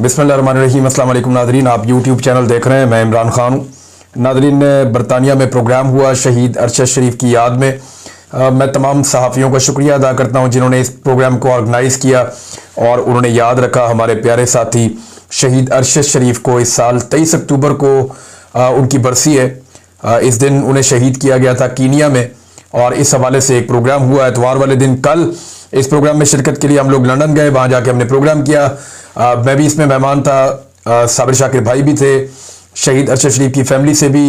बिस्मिल्लाहिर्रहमानिर्रहीम। अस्सलाम वालेकुम नाज़रीन, आप यूट्यूब चैनल देख रहे हैं। मैं इमरान खान हूँ। नाज़रीन, बरतानिया में प्रोग्राम हुआ शहीद अरशद शरीफ की याद में। मैं तमाम सहाफ़ियों का शुक्रिया अदा करता हूँ जिन्होंने इस प्रोग्राम को ऑर्गेनाइज़ किया और उन्होंने याद रखा हमारे प्यारे साथी शहीद अरशद शरीफ को। इस साल 23 अक्टूबर को उनकी बरसी है। इस दिन उन्हें शहीद किया गया था कीनिया में और इस हवाले से एक प्रोग्राम हुआ एतवार वाले दिन। कल इस प्रोग्राम में शिरकत के लिए हम लोग लंदन गए, वहाँ जाके हमने प्रोग्राम किया। मैं भी इसमें मेहमान था, साबिर शाकिर भाई भी थे, शहीद अरशद शरीफ की फैमिली से भी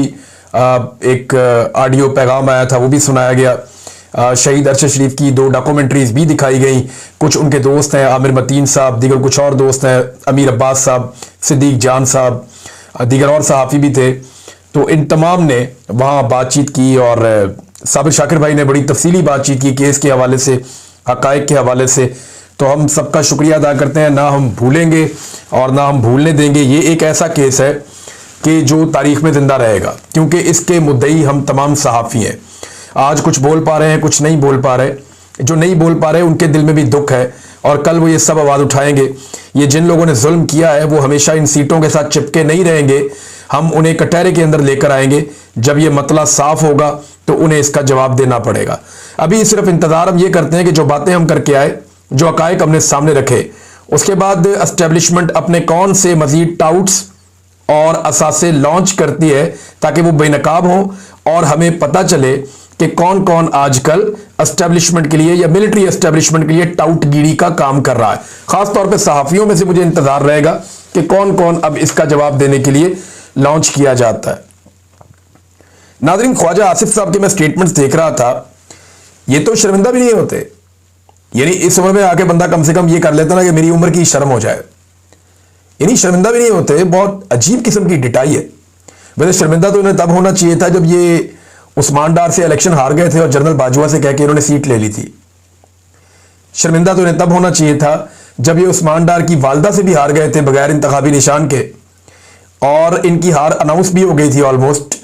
एक ऑडियो पैगाम आया था, वो भी सुनाया गया। शहीद अरशद शरीफ की 2 डॉक्यूमेंट्रीज भी दिखाई गई। कुछ उनके दोस्त हैं, आमिर मतीन साहब, दीगर कुछ और दोस्त हैं, अमीर अब्बास साहब, सिद्दीक जान साहब, दीगर और सहाफ़ी भी थे। तो इन तमाम ने वहाँ बातचीत की और साबिर शाकिर भाई ने बड़ी तफसीली बातचीत की केस के हवाले से, हक़ाइक़ के हवाले से। तो हम सबका शुक्रिया अदा करते हैं, ना हम भूलेंगे और ना हम भूलने देंगे। ये एक ऐसा केस है कि जो तारीख़ में ज़िंदा रहेगा, क्योंकि इसके मुद्दई हम तमाम सहाफ़ी हैं। आज कुछ बोल पा रहे हैं, कुछ नहीं बोल पा रहे। जो नहीं बोल पा रहे उनके दिल में भी दुख है और कल वो ये सब आवाज़ उठाएंगे। ये जिन लोगों ने जुल्म किया है वो हमेशा इन सीटों के साथ चिपके नहीं रहेंगे। हम उन्हें कटहरे के अंदर लेकर आएंगे। जब ये मतला साफ होगा तो उन्हें इसका जवाब देना पड़ेगा। अभी सिर्फ इंतज़ार हम ये करते हैं कि जो बातें हम करके आए, जो हक़ाइक़ हमने सामने रखे, उसके बाद एस्टेब्लिशमेंट अपने कौन से मज़ीद टाउट्स और असासे लॉन्च करती है ताकि वो बेनकाब हों और हमें पता चले कि कौन कौन आजकल एस्टेब्लिशमेंट के लिए या मिलिट्री एस्टेब्लिशमेंट के लिए टाउटगिरी का काम कर रहा है। खास तौर पे सहाफ़ियों में से मुझे इंतज़ार रहेगा कि कौन कौन अब इसका जवाब देने के लिए लॉन्च किया जाता है। नाज़रीन, ख्वाजा आसिफ साहब के मैं स्टेटमेंट्स देख रहा था। ये तो शर्मिंदा भी नहीं होते, यानी इस उम्र में आके बंदा कम से कम ये कर लेता ना कि मेरी उम्र की शर्म हो जाए, यानी शर्मिंदा भी नहीं होते। बहुत अजीब किस्म की डिटाई है। वैसे शर्मिंदा तो इन्हें तब होना चाहिए था जब ये उस्मान डार से इलेक्शन हार गए थे और जनरल बाजवा से कह के इन्होंने सीट ले ली थी। शर्मिंदा तो इन्हें तब होना चाहिए था जब ये उस्मान डार की वालदा से भी हार गए थे बगैर इंतखाबी निशान के, और इनकी हार अनाउंस भी हो गई थी ऑलमोस्ट,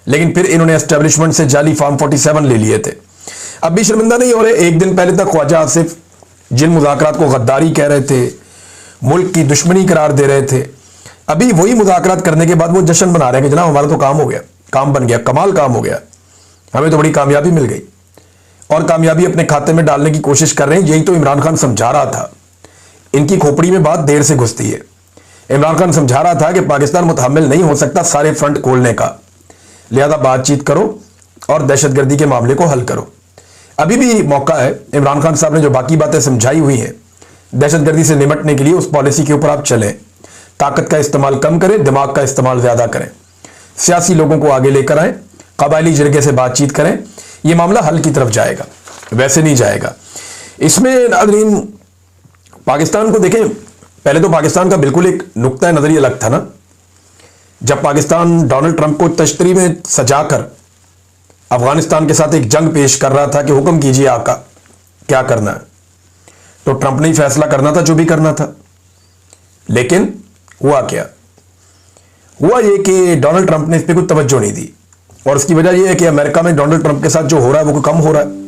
लेकिन फिर इन्होंने एस्टेब्लिशमेंट से जाली फॉर्म 47 ले लिए थे। अब भी शर्मिंदा नहीं हो रहे। एक दिन पहले तक ख्वाजा आसिफ जिन मुज़ाकरात को गद्दारी कह रहे थे, मुल्क की दुश्मनी करार दे रहे थे, अभी वही मुज़ाकरात करने के बाद वो जश्न मना रहे हैं कि जनाब हमारा तो काम हो गया, काम बन गया, कमाल काम हो गया, हमें तो बड़ी कामयाबी मिल गई, और कामयाबी अपने खाते में डालने की कोशिश कर रहे हैं। यही तो इमरान खान समझा रहा था। इनकी खोपड़ी में बात देर से घुसती है। इमरान खान समझा रहा था कि पाकिस्तान मुतहम्मिल नहीं हो सकता सारे फ्रंट खोलने का, लिहाजा बातचीत करो और दहशतगर्दी के मामले को हल करो। अभी भी मौका है। इमरान खान साहब ने जो बाकी बातें समझाई हुई हैं दहशतगर्दी से निपटने के लिए, उस पॉलिसी के ऊपर आप चलें। ताकत का इस्तेमाल कम करें, दिमाग का इस्तेमाल ज़्यादा करें, सियासी लोगों को आगे लेकर आएँ, कबायली जरिए से बातचीत करें। यह मामला हल की तरफ जाएगा, वैसे नहीं जाएगा। इसमें नाज़रीन पाकिस्तान को देखें, पहले तो पाकिस्तान का बिल्कुल एक नुक्ता नज़री अलग था ना। जब पाकिस्तान डोनाल्ड ट्रंप को तश्तरी में सजाकर अफगानिस्तान के साथ एक जंग पेश कर रहा था कि हुक्म कीजिए आका क्या करना है, तो ट्रंप ने ही फैसला करना था जो भी करना था। लेकिन हुआ क्या? हुआ ये कि डोनाल्ड ट्रंप ने इस पर कोई तवज्जो नहीं दी, और उसकी वजह यह है कि अमेरिका में डोनाल्ड ट्रंप के साथ जो हो रहा है वो कम हो रहा है।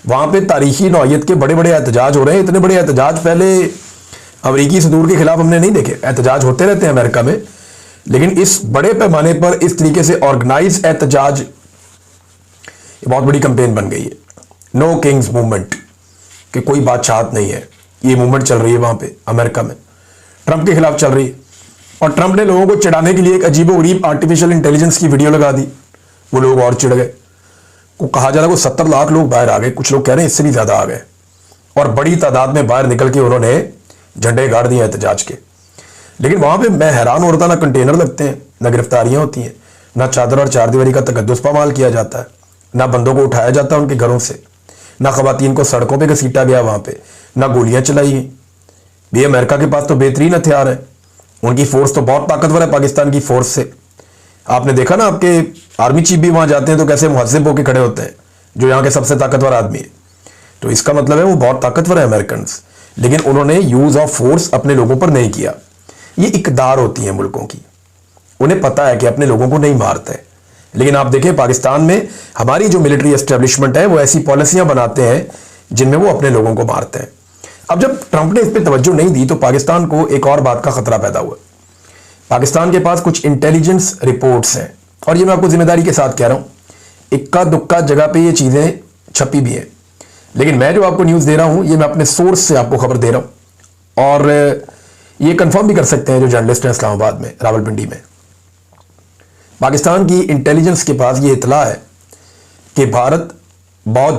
वहां पे तारीखी नौयत के बड़े बड़े एहतजाज हो रहे हैं। इतने बड़े एहतजाज पहले अमरीकी सदूर के खिलाफ हमने नहीं देखे। एहतजाज होते रहते हैं अमेरिका में, लेकिन इस बड़े पैमाने पर इस तरीके से ऑर्गेनाइज एहतजाज बहुत बड़ी कंपेन बन गई है। नो किंग्स मूवमेंट, कि कोई बादशाहत नहीं है, ये मूवमेंट चल रही है वहां पे अमेरिका में, ट्रंप के खिलाफ चल रही है। और ट्रंप ने लोगों को चिढ़ाने के लिए एक अजीबोगरीब आर्टिफिशियल इंटेलिजेंस की वीडियो लगा दी। वो लोग और चिढ़ गए। को कहा जा रहा है कि 70 लाख लोग बाहर आ गए, कुछ लोग कह रहे हैं इससे भी ज्यादा आ गए, और बड़ी तादाद में बाहर निकल के उन्होंने झंडे गाड़ दिए एहतजाज के। लेकिन वहां पे मैं हैरान हो रहा था, ना कंटेनर लगते हैं, ना गिरफ्तारियां होती हैं, ना चादर और चारदीवारी का तकद्दुस पामाल किया जाता है, ना बंदों को उठाया जाता है उनके घरों से, ना खवातीन को सड़कों पे घसीटा गया वहां पे, ना गोलियां चलाई गई। भी अमेरिका के पास तो बेहतरीन हथियार है, उनकी फोर्स तो बहुत ताकतवर है पाकिस्तान की फोर्स से। आपने देखा ना, आपके आर्मी चीफ भी वहां जाते हैं तो कैसे मुहज्जिब होकर खड़े होते हैं, जो यहाँ के सबसे ताकतवर आदमी है। तो इसका मतलब है वो बहुत ताकतवर है अमेरिकन। लेकिन उन्होंने यूज ऑफ फोर्स अपने लोगों पर नहीं किया। ये इकदार होती है मुल्कों की, उन्हें पता है कि अपने लोगों को नहीं मारते। लेकिन आप देखें पाकिस्तान में हमारी जो मिलिट्री एस्टेब्लिशमेंट है वो ऐसी पॉलिसियां बनाते हैं जिनमें वो अपने लोगों को मारते हैं। अब जब ट्रंप ने इस पर तवज्जो नहीं दी तो पाकिस्तान को एक और बात का खतरा पैदा हुआ। पाकिस्तान के पास कुछ इंटेलिजेंस रिपोर्ट्स हैं, और ये मैं आपको जिम्मेदारी के साथ कह रहा हूं, इक्का दुक्का जगह पे ये चीजें छपी भी हैं, लेकिन मैं जो आपको न्यूज दे रहा हूं ये मैं अपने सोर्स से आपको खबर दे रहा हूं, और ये कंफर्म भी कर सकते हैं जो जर्नलिस्ट हैं इस्लामाबाद में, रावलपिंडी में। पाकिस्तान की इंटेलिजेंस के पास ये इतला है कि भारत बहुत